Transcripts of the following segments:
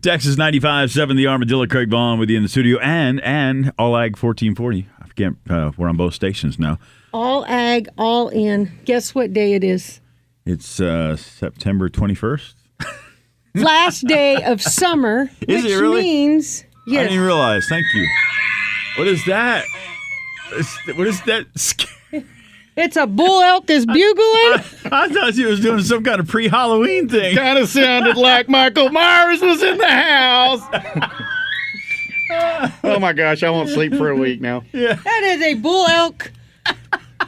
Texas 95.7, the Armadillo, Craig Vaughn with you in the studio, and All Ag 1440. I forget, we're on both stations now. All Ag, all in. Guess what day it is? It's September 21st. Last day of summer, Is which it really? means, I yes. didn't even realize. Thank you. What is that? What is that? It's a bull elk is bugling. I thought she was doing some kind of pre-Halloween thing. Kind of sounded like Michael Myers was in the house. Oh my gosh, I won't sleep for a week now. Yeah. That is a bull elk.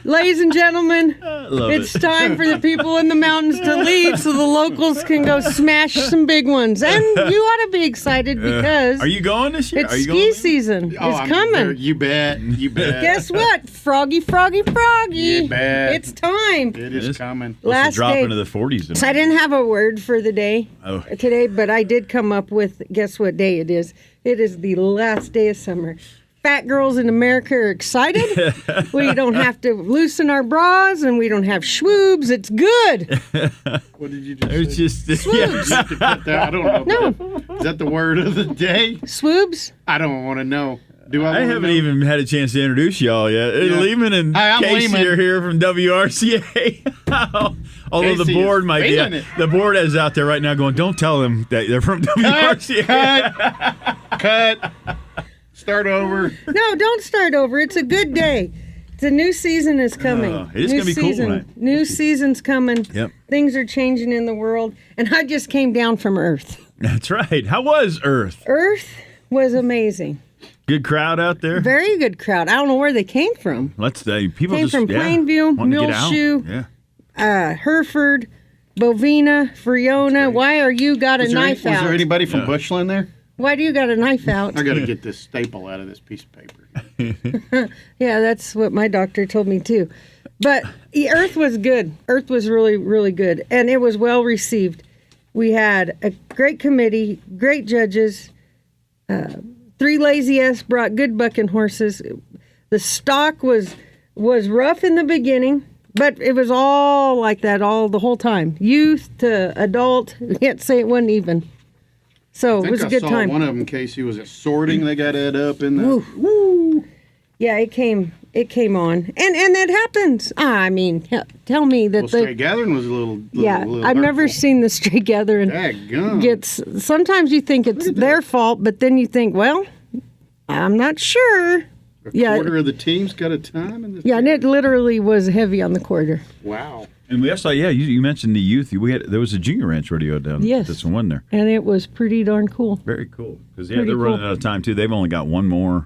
Ladies and gentlemen, it's time for the people in the mountains to leave so the locals can go smash some big ones. And you ought to be excited because Are you going this year? it's Are you ski going? season. Oh, It's I'm coming. there. You bet. You bet. Guess what? Froggy, froggy, froggy. You bet. It's time. It is coming. Last drop day. into the 40s. So I didn't have a word for the day Oh. today, but I did come up with, guess what day it is? It is the last day of summer. Fat girls in America are excited. We don't have to loosen our bras, and we don't have schwoobs. It's good. What did you just It's say? just, You have to cut that. I don't know. No. Is that the word of the day? Swoobs? I don't want to know. Do I? I wanna haven't know? even had a chance to introduce y'all yet. Yeah. Lehman and Hi, I'm Casey Lehman. are here from WRCA. Although Casey the board is might be, feeling it. the board is out there right now going, don't tell them that they're from WRCA. Cut. Start over. No, don't start over. It's a good day. The new season is coming. It is gonna be cool tonight. New season's coming. Yep. Things are changing in the world. And I just came down from Earth. That's right. How was Earth? Earth was amazing. Good crowd out there? Very good crowd. I don't know where they came from. Let's say people Came just from Plainview, wanting to get out. Muleshoe. Yeah. Hereford, Bovina, Friona. Why are you got a knife Was out? there anybody from Bushland there? Why do you got a knife out? I got to get this staple out of this piece of paper. Yeah, that's what my doctor told me too. But Earth was good. Earth was really, really good. And it was well received. We had a great committee, great judges. 3 Lazy S brought good bucking horses. The stock was rough in the beginning, but it was all like that the whole time. Youth to adult. You can't say it wasn't even. So it was a good time. One of them, Casey, was it sorting? They got Ed up in the. Woo. Yeah, it came on, and it happens. I mean, tell me that Well, straight gathering was a little. I've never hurtful. seen the stray gathering Daggum. gets. Sometimes you think it's their fault, but then you think, well, I'm not sure. A quarter of the team's got a time in this. Yeah, and it literally was heavy on the quarter. Wow. And we also, you mentioned the youth. There was a junior ranch rodeo down Yes. this one there. And it was pretty darn cool. Very cool. Because Pretty they're running cool. out of time too. They've only got one more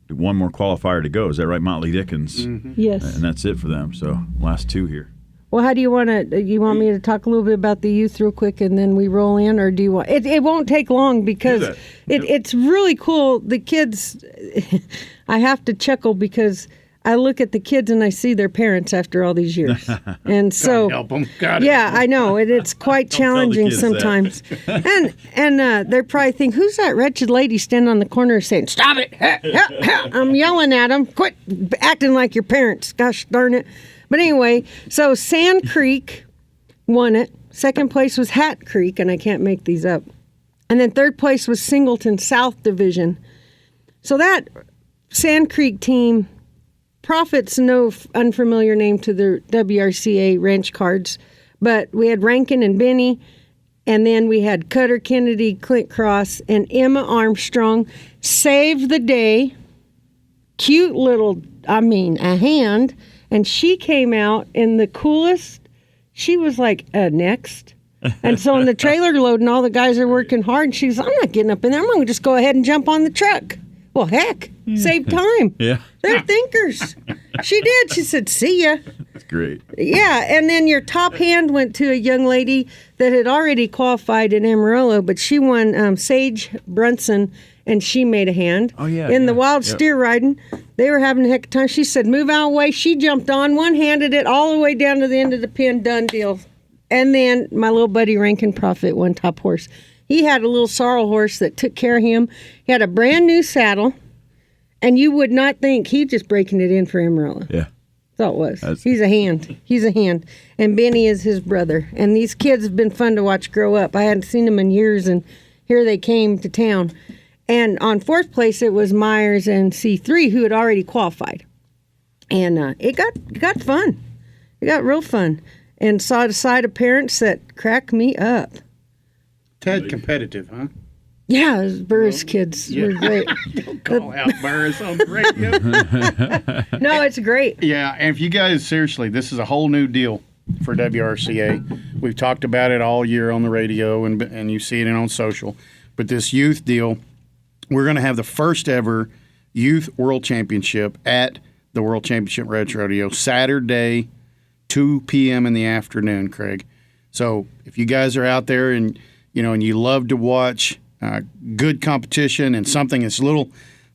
qualifier to go. Is that right, Motley Dickens? Yes. And that's it for them. So last 2 here. Well, how do you want to? You want me to talk a little bit about the youth real quick, and then we roll in, or do you want? It won't take long because that. it's really cool. The kids, I have to chuckle because I look at the kids and I see their parents after all these years, and so God help 'em. God yeah, help 'em. I know it's quite tell the challenging kids that. sometimes, and they're probably thinking, who's that wretched lady standing on the corner saying, "Stop it!" I'm yelling at them. Quit acting like your parents. Gosh darn it. But anyway, so Sand Creek won it. Second place was Hat Creek, and I can't make these up. And then third place was Singleton South Division. So that Sand Creek team, Profit's no unfamiliar name to the WRCA ranch cards, but we had Rankin and Benny, and then we had Cutter Kennedy, Clint Cross, and Emma Armstrong saved the day. Cute little, a hand. And she came out in the coolest. She was like, next. And so in the trailer load, and all the guys are working hard, she's, I'm not getting up in there. I'm going to just go ahead and jump on the truck. Well, heck, save time. Yeah. They're thinkers. She did. She said, see ya. That's great. Yeah, and then your top hand went to a young lady that had already qualified in Amarillo, but she won Sage Brunson, and she made a hand. Oh, yeah, In the yeah, wild yep. steer riding. They were having a heck of a time. She said, move out of the way. She jumped on, one-handed it all the way down to the end of the pin, done deal. And then my little buddy Rankin Profit won top horse. He had a little sorrel horse that took care of him. He had a brand new saddle, and you would not think he's just breaking it in for Amarillo. Yeah. That's all it was. That's- He's a hand. He's a hand. And Benny is his brother. And these kids have been fun to watch grow up. I hadn't seen him in years, and here they came to town. And on fourth place, it was Myers and C3 who had already qualified. And it got fun. It got real fun. And saw a side of parents that cracked me up. Ted competitive, huh? Yeah, Burris kids were great. Don't call out Burris on the radio. No, it's great. Yeah, and if you guys, seriously, this is a whole new deal for WRCA. We've talked about it all year on the radio, and you see it on social. But this youth deal, we're going to have the first ever Youth World Championship at the World Championship Rodeo Saturday, 2 p.m. in the afternoon, Craig. So if you guys are out there and you love to watch good competition and something that's a little,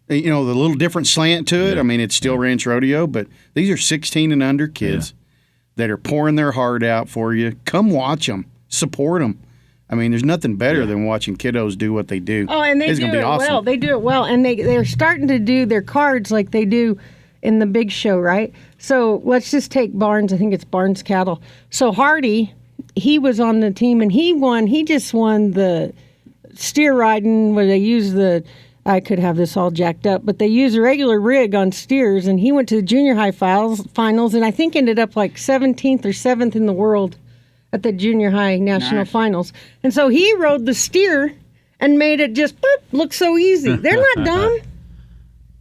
the little different slant to it. Yeah. I mean, it's still Ranch Rodeo, but these are 16 and under kids that are pouring their heart out for you. Come watch them, support them. I mean, there's nothing better than watching kiddos do what they do. Oh, and they do it well. They do it well, and they're starting to do their cards like they do in the big show, right? So let's just take Barnes. I think it's Barnes Cattle. So Hardy, he was on the team, and he won. He just won the steer riding where they use I could have this all jacked up, but they use a regular rig on steers, and he went to the junior high finals, and I think ended up like 17th or 7th in the world at the junior high national finals. And so he rode the steer and made it just look so easy. They're not dumb.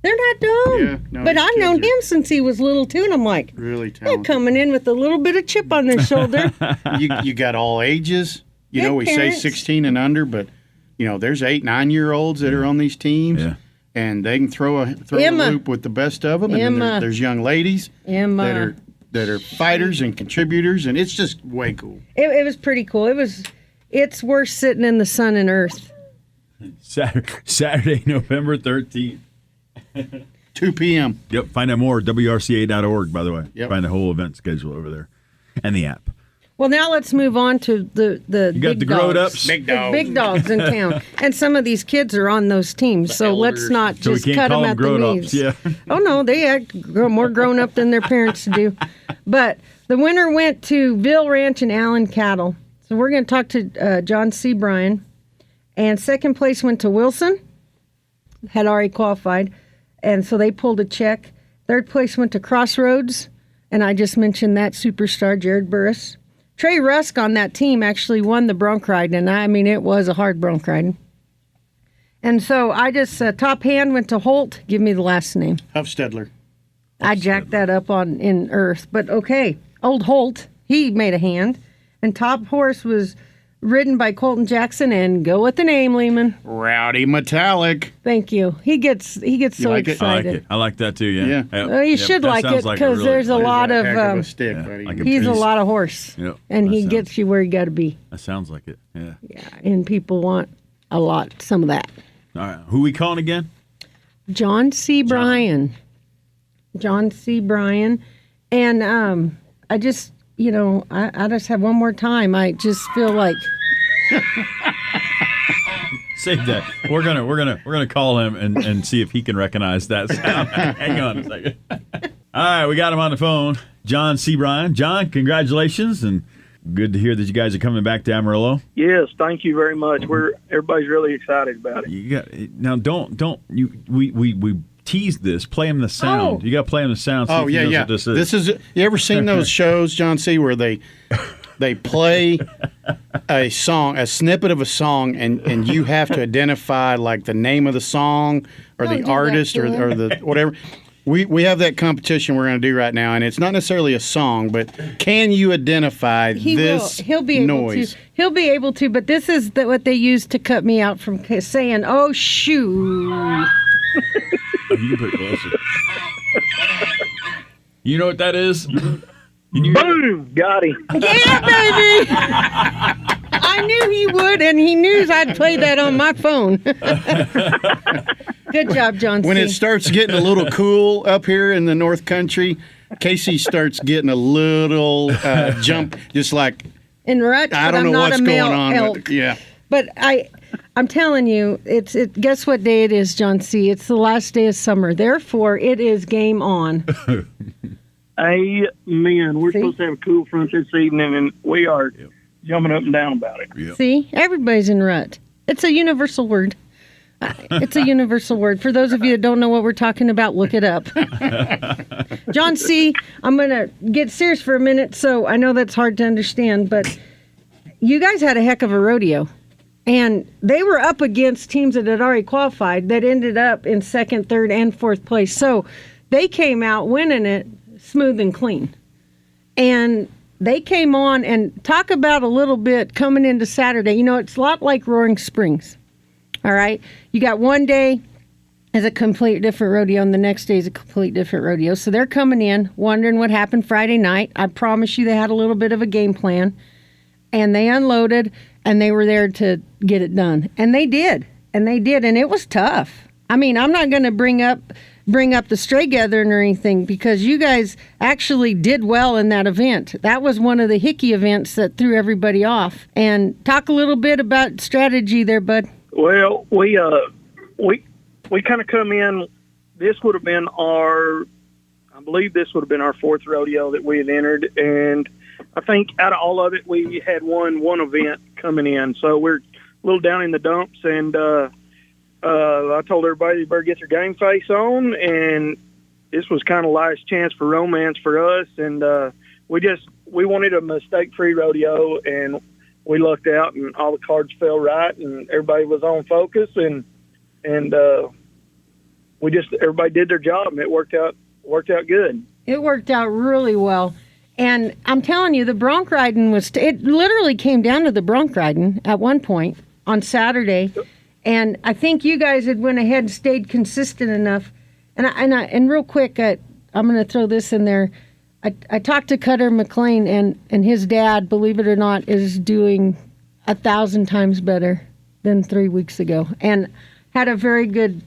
They're not dumb. Yeah, no, but I've known him since he was little too, and I'm like, really talented. They're coming in with a little bit of chip on their shoulder. You got all ages. We say 16 and under, but there's 8, 9-year-olds that are on these teams, and they can throw a loop with the best of them. And then there's young ladies that are fighters and contributors, and it's just way cool. It was pretty cool. It's worth sitting in the sun and earth. Saturday, November 13th. 2 p.m. Yep. Find out more at WRCA.org, by the way. Yep. Find the whole event schedule over there. And the app. Well, now let's move on to the you got the grown-ups. Big dogs. The big dogs in town. And some of these kids are on those teams, so let's not just cut them at the knees. Yeah. Oh, no, they act more grown-up than their parents do. But the winner went to Ville Ranch and Allen Cattle. So we're going to talk to John C. Bryan. And second place went to Wilson, had already qualified. And so they pulled a check. Third place went to Crossroads, and I just mentioned that superstar, Jared Burris. Trey Rusk on that team actually won the bronc ride, and I mean, it was a hard bronc ride. And so I just, top hand went to Holt. Give me the last name. Huffstedler. I jacked that up in Earth, but okay. Old Holt, he made a hand. And top horse was ridden by Colton Jackson, and go with the name, Lehman. Rowdy Metallic. Thank you. He gets so like excited. I like it. I like that too. Yeah. Well, you should like it because there's a lot of. He's a lot of horse, and he gets you where you got to be. That sounds like it. Yeah. Yeah, and people want some of that. All right. Who we calling again? John C. Bryan. John C. Bryan, and I just. I just have one more time. I just feel like save that. We're gonna call him and see if he can recognize that sound. Hang on a second. All right, we got him on the phone. John C. Bryan. John, congratulations, and good to hear that you guys are coming back to Amarillo. Yes, thank you very much. Everybody's really excited about it. Now we teased this. Play him the sound. Oh. You got to play him the sound. Oh, yeah. This is. You ever seen those shows, John C., where they play a song, a snippet of a song, and you have to identify like the name of the song or the artist or the whatever. We have that competition we're going to do right now, and it's not necessarily a song, but can you identify this He'll be able noise? To. He'll be able to, but this is what they use to cut me out from saying, "Oh shoot." You can put it closer. You know what that is? Boom! Got him. Yeah, baby! I knew he would, and he knew I'd play that on my phone. Good job, John C. When it starts getting a little cool up here in the North Country, Casey starts getting a little jump, just like in rut. I don't know what's going on. Yeah, but I'm telling you, guess what day it is, John C. It's the last day of summer. Therefore, it is game on. Amen. We're supposed to have a cool front this evening, and we are jumping up and down about it. Yep. See? Everybody's in rut. It's a universal word. It's a universal word. For those of you that don't know what we're talking about, look it up. John C., I'm going to get serious for a minute, so I know that's hard to understand, but you guys had a heck of a rodeo. And they were up against teams that had already qualified that ended up in second, third, and fourth place. So they came out winning it smooth and clean. And they came on and talk about a little bit coming into Saturday. You know, it's a lot like Roaring Springs. All right. You got one day is a complete different rodeo, and the next day is a complete different rodeo. So they're coming in, wondering what happened Friday night. I promise you they had a little bit of a game plan, and they unloaded, and they were there to get it done. And they did. And it was tough. I mean, I'm not going to bring up the stray gathering or anything, because you guys actually did well in that event. That was one of the hickey events that threw everybody off. And talk a little bit about strategy there, bud. Well, we kind of come in. This would have been I believe this would have been our fourth rodeo that we had entered, and I think out of all of it, we had one event coming in. So we're a little down in the dumps, and I told everybody they better get their game face on, and this was kind of last chance for romance for us, and we wanted a mistake-free rodeo, and we lucked out, and all the cards fell right, and everybody was on focus, and everybody did their job, and it worked out good. It worked out really well. And I'm telling you, the bronc riding it literally came down to the bronc riding at one point on Saturday. And I think you guys had went ahead and stayed consistent enough. And real quick, I'm going to throw this in there. I talked to Cutter McLean, and his dad, believe it or not, is doing 1,000 times better than 3 weeks ago, and had a very good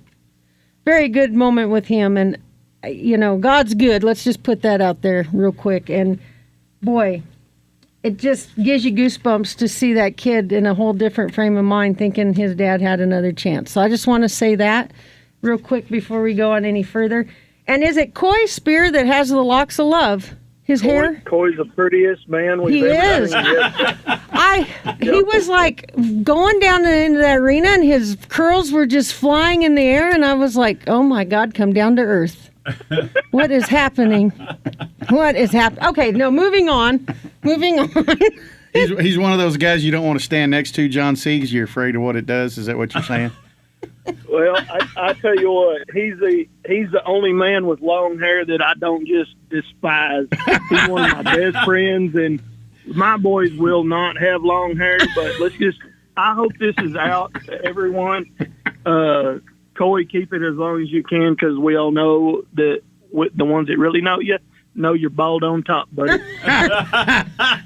moment with him. And you know, God's good. Let's just put that out there real quick. And boy, it just gives you goosebumps to see that kid in a whole different frame of mind, thinking his dad had another chance. So I just want to say that real quick before we go on any further. And is it Coy Spear that has the locks of love? His hair? Coy's the prettiest man we've ever seen. He was like going down into that arena, and his curls were just flying in the air, and I was like, oh my God, come down to earth. What is happening? Okay, no, moving on. He's one of those guys you don't want to stand next to, John C., because you're afraid of what it does. Is that what you're saying? Well, I tell you what, he's the only man with long hair that I don't just despise. He's one of my best friends, and my boys will not have long hair, but I hope this is out to everyone. Coy, keep it as long as you can, because we all know that the ones that really know you're bald on top, buddy.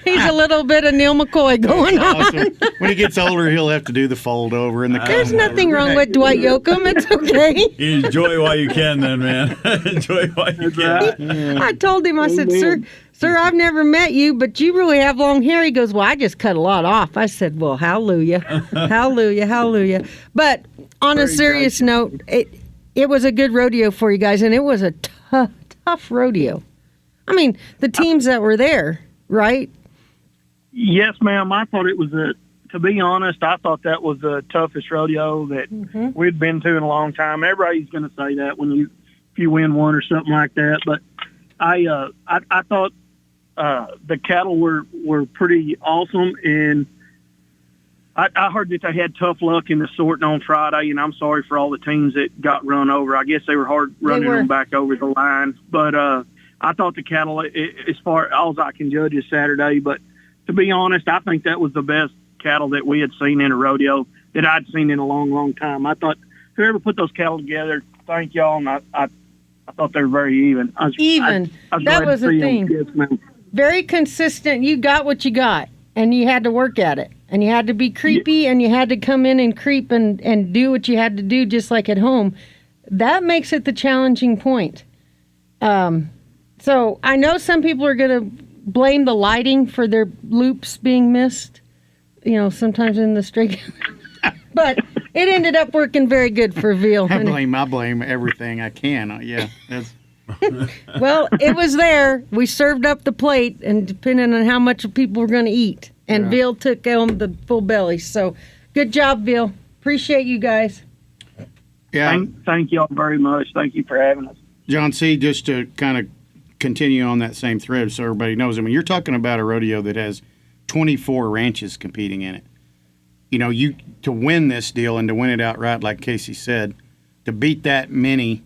He's a little bit of Neil McCoy going on. When he gets older, he'll have to do the fold over and the There's nothing wrong with Dwight Yoakam. It's okay. Enjoy while you can, then, man. Enjoy while you can. I told him, I said, Sir, I've never met you, but you really have long hair. He goes, well, I just cut a lot off. I said, well, hallelujah. Hallelujah, hallelujah. But on a serious note, it was a good rodeo for you guys, and it was a tough rodeo. I mean, the teams that were there, right? Yes, ma'am. I thought it was to be honest, I thought that was the toughest rodeo that we'd been to in a long time. Everybody's going to say that if you win one or something like that. But I thought the cattle were pretty awesome, and I heard that they had tough luck in the sorting on Friday, and I'm sorry for all the teams that got run over. I guess they were hard running them back over the line, but I thought the cattle, as far as all I can judge, is Saturday. But to be honest, I think that was the best cattle that we had seen in a rodeo that I'd seen in a long, long time. I thought whoever put those cattle together, thank y'all, and I thought they were very even. I was that was the thing. Yes, very consistent. You got what you got, and you had to work at it. And you had to be creepy, and you had to come in and creep and do what you had to do, just like at home. That makes it the challenging point. So I know some people are going to blame the lighting for their loops being missed, sometimes in the straight. But it ended up working very good for Veal. I blame everything I can. Yeah. Well, it was there. We served up the plate, and depending on how much people were going to eat. And Veal took home the full belly. So good job, Veal. Appreciate you guys. Yeah, Thank y'all very much. Thank you for having us. John C., just to kind of continue on that same thread so everybody knows, I mean, you're talking about a rodeo that has 24 ranches competing in it. You know, to win this deal and to win it outright, like Casey said, to beat that many,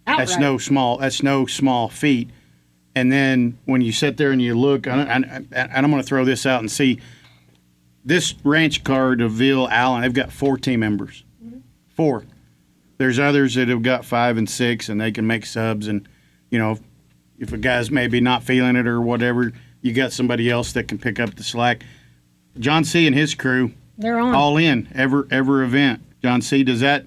that's no small feat. And then when you sit there and you look, and I'm going to throw this out and see, this ranch car, DeVille, Allen, they've got 4 team members. 4. There's others that have got 5 and 6, and they can make subs. And, you know, if a guy's maybe not feeling it or whatever, you got somebody else that can pick up the slack. John C. and his crew, they're on all in every event. John C., does that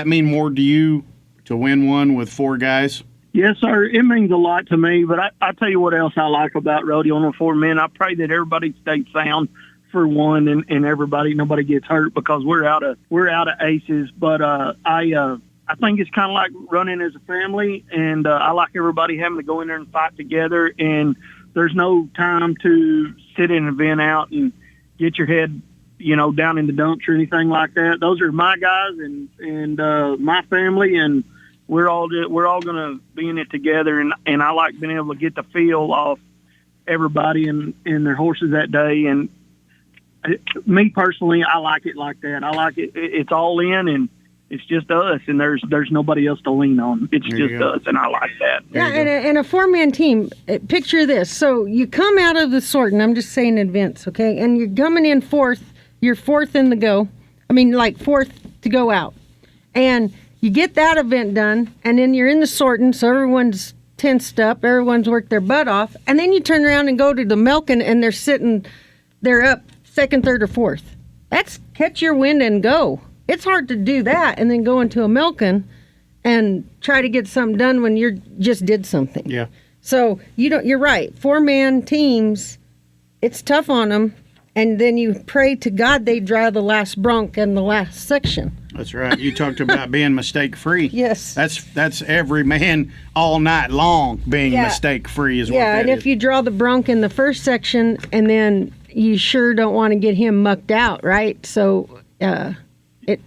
mean more to you to win one with 4 guys? Yes, sir. It means a lot to me. But I tell you what else I like about rodeo on the 4 men. I pray that everybody stays sound for one, and nobody gets hurt, because we're out of aces. But I think it's kind of like running as a family, and I like everybody having to go in there and fight together. And there's no time to sit in an event out and get your head, down in the dumps or anything like that. Those are my guys and my family, and we're all going to be in it together. And I like being able to get the feel off everybody and their horses that day. And me personally, I like it like that. I like it. It's all in, and it's just us, and there's nobody else to lean on. It's just us, and I like that. Yeah, and a 4-man team. Picture this. So you come out of the sorting, I'm just saying events, okay? And you're coming in 4th. You're 4th in the go. I mean, like 4th to go out. And you get that event done, and then you're in the sorting, so everyone's tensed up. Everyone's worked their butt off. And then you turn around and go to the milking, and they're up 2nd, 3rd, or 4th. That's catch your wind and go. It's hard to do that and then go into a milking and try to get something done when you just did something. Yeah. So you're right. 4-man teams, it's tough on them, and then you pray to God they drive the last bronc in the last section. That's right. You talked about being mistake-free. Yes. That's every man all night long being mistake-free is what that is. Yeah, and if you draw the bronc in the first section, and then you sure don't want to get him mucked out, right? So it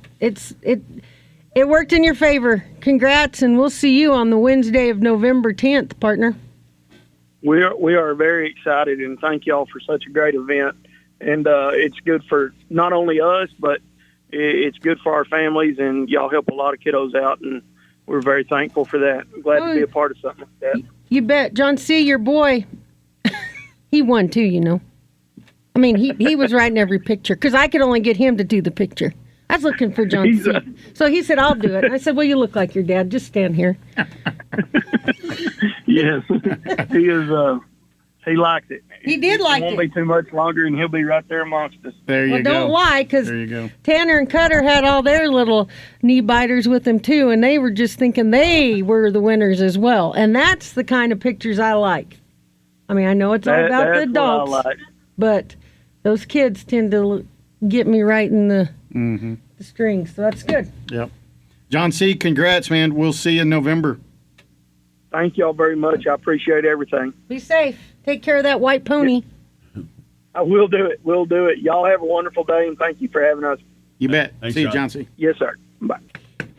worked in your favor. Congrats, and we'll see you on the Wednesday of November 10th, partner. We are very excited, and thank y'all for such a great event. And it's good for not only us, but it's good for our families, and y'all help a lot of kiddos out, and we're very thankful for that. I'm glad to be a part of something like that. You bet. John C., your boy, he won too, I mean, he was right in every picture, because I could only get him to do the picture. I was looking for John C. So he said, I'll do it. And I said, well, you look like your dad. Just stand here. Yes. He is. He likes it. He did like it. It won't be too much longer, and he'll be right there amongst us. There you go. Well, don't lie, because Tanner and Cutter had all their little knee biters with them, too, and they were just thinking they were the winners as well. And that's the kind of pictures I like. I mean, I know it's all about the adults, but those kids tend to get me right in the strings, so that's good. Yep. John C., congrats, man. We'll see you in November. Thank y'all very much. I appreciate everything. Be safe. Take care of that white pony. I will do it. We'll do it. Y'all have a wonderful day, and thank you for having us. You bet. Thanks, see you, John C. Yes, sir. Bye.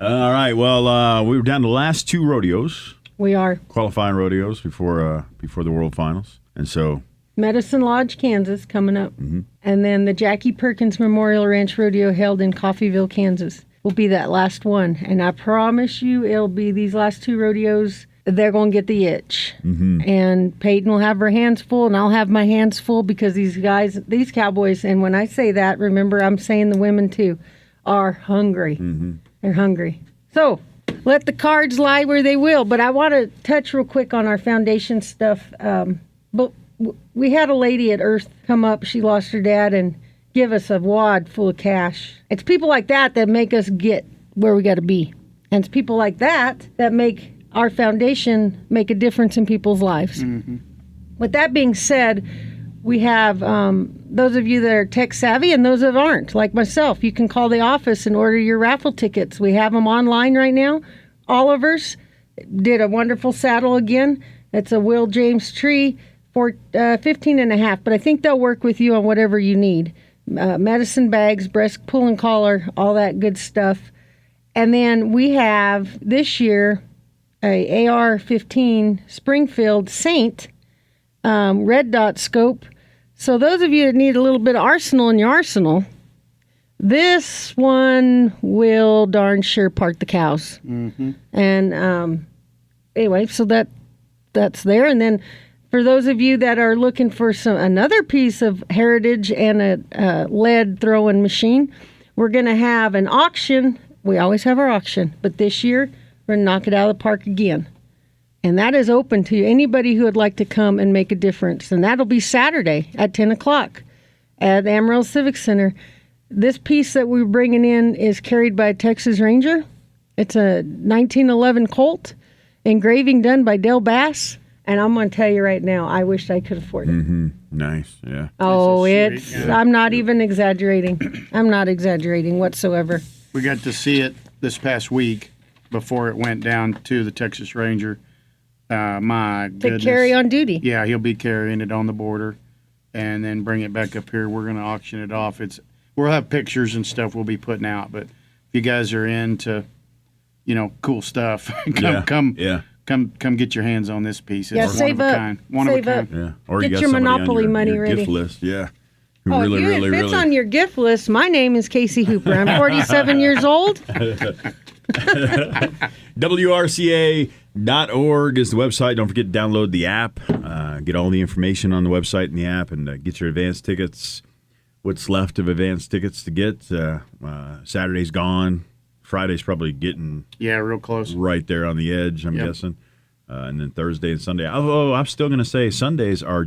All right. Well, we were down to the last 2 rodeos. We are. Qualifying rodeos before the World Finals. And so Medicine Lodge, Kansas, coming up. Mm-hmm. And then the Jackie Perkins Memorial Ranch Rodeo held in Coffeyville, Kansas, will be that last one. And I promise you, it'll be these last 2 rodeos. They're going to get the itch. Mm-hmm. And Peyton will have her hands full, and I'll have my hands full, because these cowboys, and when I say that, remember, I'm saying the women too, are hungry. Mm-hmm. They're hungry. So let the cards lie where they will. But I want to touch real quick on our foundation stuff. But we had a lady at Earth come up. She lost her dad and give us a wad full of cash. It's people like that make us get where we got to be. And it's people like that make our foundation make a difference in people's lives. Mm-hmm. With that being said, we have those of you that are tech savvy and those that aren't, like myself. You can call the office and order your raffle tickets. We have them online right now. Oliver's did a wonderful saddle again. It's a Will James tree for $15.50, but I think they'll work with you on whatever you need. medicine bags, breast pull and collar, all that good stuff. And then we have this year a AR-15 Springfield Saint red dot scope. So those of you that need a little bit of arsenal in your arsenal, this one will darn sure park the cows. Mm-hmm. And anyway, so that's there. And then for those of you that are looking for another piece of heritage and a lead throwing machine, we're going to have an auction. We always have our auction, but this year we're going to knock it out of the park again. And that is open to anybody who would like to come and make a difference. And that'll be Saturday at 10 o'clock at the Amarillo Civic Center. This piece that we're bringing in is carried by a Texas Ranger. It's a 1911 Colt, engraving done by Del Bass. And I'm going to tell you right now, I wish I could afford it. Mm-hmm. Nice, yeah. Oh, I'm not even exaggerating. I'm not exaggerating whatsoever. We got to see it this past week before it went down to the Texas Ranger. My goodness. To carry on duty. Yeah, he'll be carrying it on the border and then bring it back up here. We're going to auction it off. We'll have pictures and stuff we'll be putting out, but if you guys are into, cool stuff, come get your hands on this piece. It's one of a kind. One of a kind. Yeah. Or Get you got your somebody Monopoly on money your ready. gift list, yeah. If it's on your gift list, my name is Casey Hooper. I'm 47 years old. WRCA.org is the website. Don't forget to download the app. Get all the information on the website and the app, and get your advance tickets. What's left of advance tickets to get? Saturday's gone. Friday's probably getting real close, right there on the edge. I'm guessing. And then Thursday and Sunday. Oh, I'm still going to say Sundays are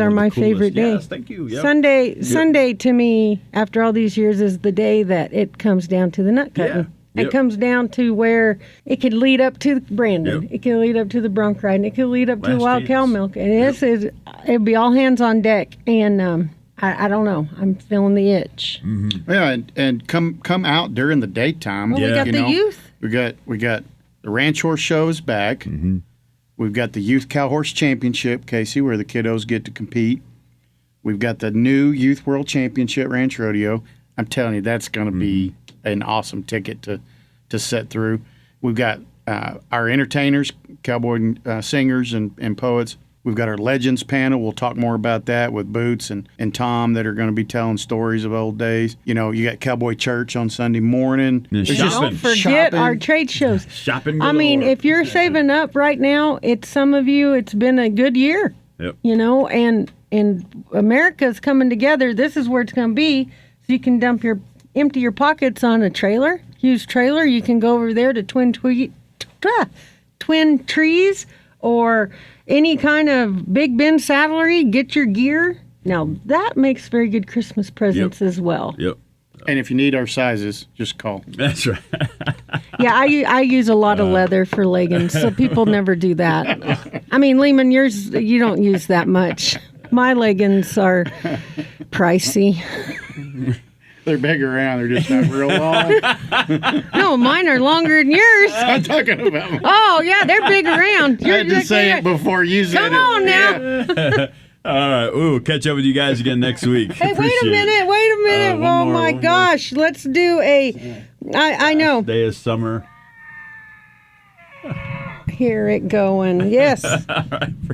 my favorite day. Yes, thank you. Yep. Sunday to me, after all these years, is the day that it comes down to the nut cutting. Yeah. It comes down to where it could lead up to Brandon. Yep. It could lead up to the bronc riding. It could lead up to Last wild chance. cow milk. And it'd be all hands on deck. And I don't know. I'm feeling the itch. Mm-hmm. Yeah, and come out during the daytime. Well, we got the youth. We got the ranch horse show is back. Mm-hmm. We've got the Youth Cow Horse Championship, Casey, where the kiddos get to compete. We've got the new Youth World Championship Ranch Rodeo. I'm telling you, that's going to be an awesome ticket to set through. We've got our entertainers, cowboy singers and poets. We've got our Legends panel. We'll talk more about that with Boots and Tom that are going to be telling stories of old days. You got Cowboy Church on Sunday morning. Don't forget our trade shows. Shopping I mean, galore. if you're saving up right now, it's been a good year. Yep. And America's coming together. This is where it's going to be. So you can empty your pockets on a trailer, used trailer. You can go over there to Twin Trees or any kind of Big Ben saddlery, get your gear. Now, that makes very good Christmas presents as well. Yep. And if you need our sizes, just call. That's right. Yeah, I use a lot of leather for leggings, so people never do that. I mean, Lehman, you don't use that much. My leggings are pricey. They're big around. They're just not real long. No, mine are longer than yours. I'm talking about. Oh, yeah, they're big around. I had to say it before you said it. Come on now. Yeah. All right. Ooh, catch up with you guys again next week. Hey, wait a Appreciate minute. it. Oh, my gosh. Let's do I know. Day of summer. Here it going. Yes. All right.